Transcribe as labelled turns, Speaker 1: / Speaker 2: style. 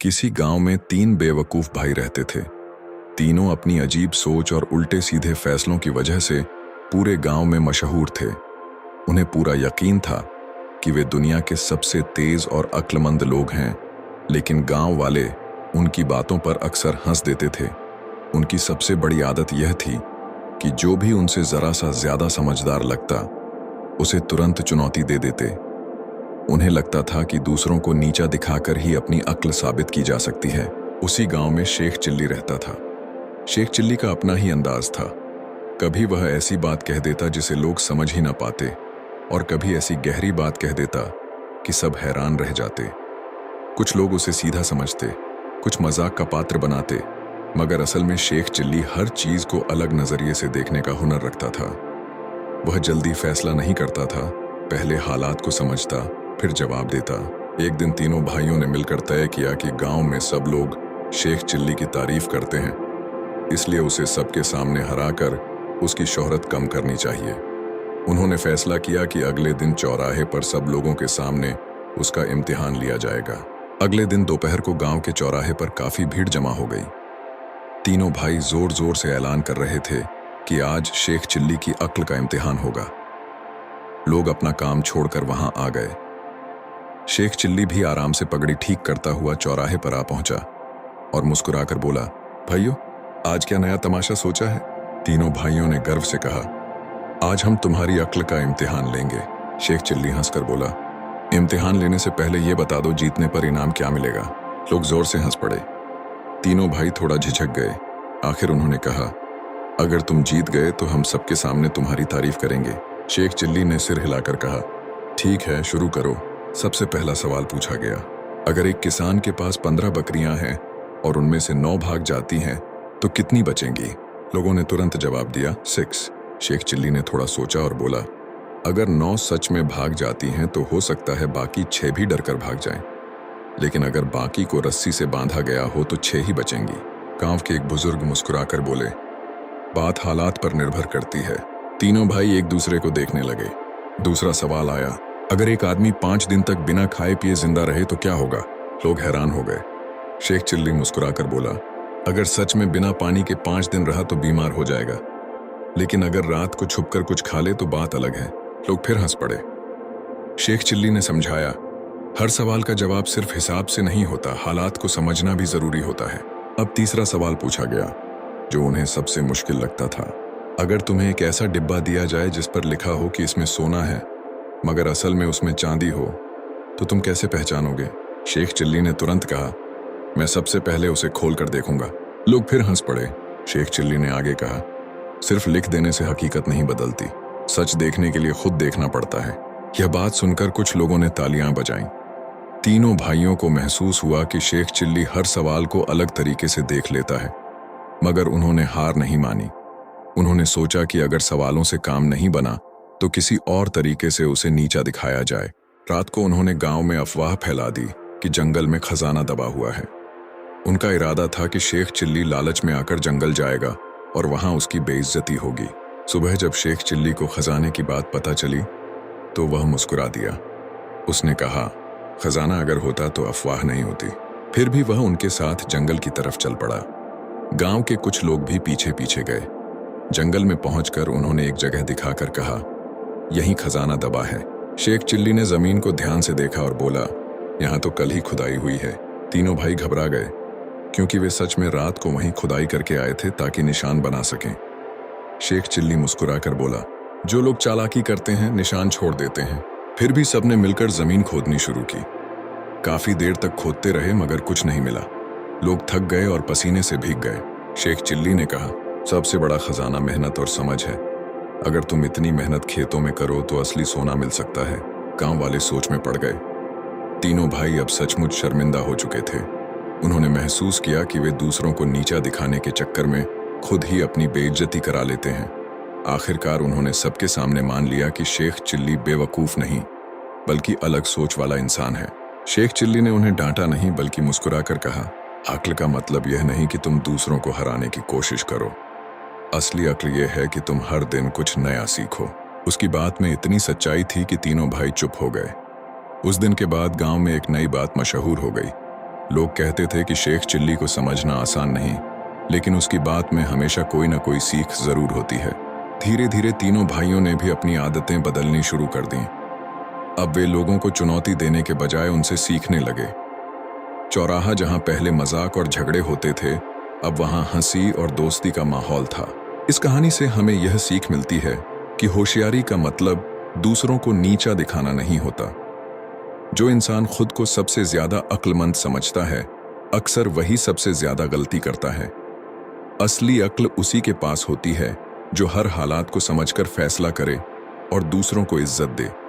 Speaker 1: किसी गांव में तीन बेवकूफ भाई रहते थे। तीनों अपनी अजीब सोच और उल्टे सीधे फैसलों की वजह से पूरे गांव में मशहूर थे। उन्हें पूरा यकीन था कि वे दुनिया के सबसे तेज और अक्लमंद लोग हैं, लेकिन गांव वाले उनकी बातों पर अक्सर हंस देते थे। उनकी सबसे बड़ी आदत यह थी कि जो भी उनसे जरा सा ज्यादा समझदार लगता, उसे तुरंत चुनौती दे देते। उन्हें लगता था कि दूसरों को नीचा दिखाकर ही अपनी अक्ल साबित की जा सकती है। उसी गांव में शेख चिल्ली रहता था। शेख चिल्ली का अपना ही अंदाज था। कभी वह ऐसी बात कह देता जिसे लोग समझ ही ना पाते, और कभी ऐसी गहरी बात कह देता कि सब हैरान रह जाते। कुछ लोग उसे सीधा समझते, कुछ मजाक का पात्र बनाते, मगर असल में शेख चिल्ली हर चीज को अलग नजरिए से देखने का हुनर रखता था। वह जल्दी फैसला नहीं करता था, पहले हालात को समझता, फिर जवाब देता। एक दिन तीनों भाइयों ने मिलकर तय किया कि गांव में सब लोग शेख चिल्ली की तारीफ करते हैं, इसलिए उसे सबके सामने हराकर उसकी शोहरत कम करनी चाहिए। उन्होंने फैसला किया कि अगले दिन चौराहे पर सब लोगों के सामने उसका इम्तिहान लिया जाएगा। अगले दिन दोपहर को गांव के चौराहे पर काफी भीड़ जमा हो गई। तीनों भाई जोर जोर से ऐलान कर रहे थे कि आज शेख चिल्ली की अक्ल का इम्तिहान होगा। लोग अपना काम छोड़कर वहां आ गए। शेख चिल्ली भी आराम से पगड़ी ठीक करता हुआ चौराहे पर आ पहुंचा और मुस्कुराकर बोला, भाइयों, आज क्या नया तमाशा सोचा है? तीनों भाइयों ने गर्व से कहा, आज हम तुम्हारी अक्ल का इम्तिहान लेंगे। शेख चिल्ली हंसकर बोला, इम्तिहान लेने से पहले यह बता दो जीतने पर इनाम क्या मिलेगा। लोग जोर से हंस पड़े। तीनों भाई थोड़ा झिझक गए। आखिर उन्होंने कहा, अगर तुम जीत गए तो हम सबके सामने तुम्हारी तारीफ करेंगे। शेख चिल्ली ने सिर हिलाकर कहा, ठीक है, शुरू करो। सबसे पहला सवाल पूछा गया, अगर एक किसान के पास 15 बकरियां हैं और उनमें से 9 भाग जाती हैं तो कितनी बचेंगी? लोगों ने तुरंत जवाब दिया, 6। शेख चिल्ली ने थोड़ा सोचा और बोला, अगर 9 सच में भाग जाती हैं तो हो सकता है बाकी 6 भी डरकर भाग जाएं, लेकिन अगर बाकी को रस्सी से बांधा गया हो तो 6 ही बचेंगी। गांव के एक बुजुर्ग मुस्कुराकर बोले, बात हालात पर निर्भर करती है। तीनों भाई एक दूसरे को देखने लगे। दूसरा सवाल आया, अगर एक आदमी 5 दिन तक बिना खाए पिए जिंदा रहे तो क्या होगा? लोग हैरान हो गए। शेख चिल्ली मुस्कुराकर बोला, अगर सच में बिना पानी के 5 दिन रहा तो बीमार हो जाएगा, लेकिन अगर रात को छुपकर कुछ खा ले तो बात अलग है। लोग फिर हंस पड़े। शेख चिल्ली ने समझाया, हर सवाल का जवाब सिर्फ हिसाब से नहीं होता, हालात को समझना भी जरूरी होता है। अब तीसरा सवाल पूछा गया, जो उन्हें सबसे मुश्किल लगता था। अगर तुम्हें एक ऐसा डिब्बा दिया जाए जिस पर लिखा हो कि इसमें सोना है, मगर असल में उसमें चांदी हो, तो तुम कैसे पहचानोगे? शेख चिल्ली ने तुरंत कहा, मैं सबसे पहले उसे खोल कर देखूंगा। लोग फिर हंस पड़े। शेख चिल्ली ने आगे कहा, सिर्फ लिख देने से हकीकत नहीं बदलती, सच देखने के लिए खुद देखना पड़ता है। यह बात सुनकर कुछ लोगों ने तालियां बजाईं। तीनों भाइयों को महसूस हुआ कि शेख चिल्ली हर सवाल को अलग तरीके से देख लेता है, मगर उन्होंने हार नहीं मानी। उन्होंने सोचा कि अगर सवालों से काम नहीं बना तो किसी और तरीके से उसे नीचा दिखाया जाए। रात को उन्होंने गांव में अफवाह फैला दी कि जंगल में खजाना दबा हुआ है। उनका इरादा था कि शेख चिल्ली लालच में आकर जंगल जाएगा और वहां उसकी बेइज्जती होगी। सुबह जब शेख चिल्ली को खजाने की बात पता चली तो वह मुस्कुरा दिया। उसने कहा, खजाना अगर होता तो अफवाह नहीं होती। फिर भी वह उनके साथ जंगल की तरफ चल पड़ा। गांव के कुछ लोग भी पीछे पीछे गए। जंगल में पहुंचकर उन्होंने एक जगह दिखाकर कहा, यहीं खजाना दबा है। शेख चिल्ली ने जमीन को ध्यान से देखा और बोला, यहां तो कल ही खुदाई हुई है। तीनों भाई घबरा गए, क्योंकि वे सच में रात को वहीं खुदाई करके आए थे ताकि निशान बना सकें। शेख चिल्ली मुस्कुराकर बोला, जो लोग चालाकी करते हैं निशान छोड़ देते हैं। फिर भी सबने मिलकर जमीन खोदनी शुरू की। काफी देर तक खोदते रहे मगर कुछ नहीं मिला। लोग थक गए और पसीने से भीग गए। शेख चिल्ली ने कहा, सबसे बड़ा खजाना मेहनत और समझ है। अगर तुम इतनी मेहनत खेतों में करो तो असली सोना मिल सकता है। गांव वाले सोच में पड़ गए। तीनों भाई अब सचमुच शर्मिंदा हो चुके थे। उन्होंने महसूस किया कि वे दूसरों को नीचा दिखाने के चक्कर में खुद ही अपनी बेइज्जती करा लेते हैं। आखिरकार उन्होंने सबके सामने मान लिया कि शेख चिल्ली बेवकूफ नहीं, बल्कि अलग सोच वाला इंसान है। शेख चिल्ली ने उन्हें डांटा नहीं, बल्कि मुस्कुराकर कहा, अक्ल का मतलब यह नहीं कि तुम दूसरों को हराने की कोशिश करो। असली अक्ल यह है कि तुम हर दिन कुछ नया सीखो। उसकी बात में इतनी सच्चाई थी कि तीनों भाई चुप हो गए। उस दिन के बाद गांव में एक नई बात मशहूर हो गई। लोग कहते थे कि शेख चिल्ली को समझना आसान नहीं, लेकिन उसकी बात में हमेशा कोई ना कोई सीख जरूर होती है। धीरे धीरे तीनों भाइयों ने भी अपनी आदतें बदलनी शुरू कर दी। अब वे लोगों को चुनौती देने के बजाय उनसे सीखने लगे। चौराहा जहां पहले मजाक और झगड़े होते थे, अब वहां हंसी और दोस्ती का माहौल था। इस कहानी से हमें यह सीख मिलती है कि होशियारी का मतलब दूसरों को नीचा दिखाना नहीं होता। जो इंसान खुद को सबसे ज्यादा अक्लमंद समझता है, अक्सर वही सबसे ज्यादा गलती करता है। असली अक्ल उसी के पास होती है जो हर हालात को समझकर फैसला करे और दूसरों को इज्जत दे।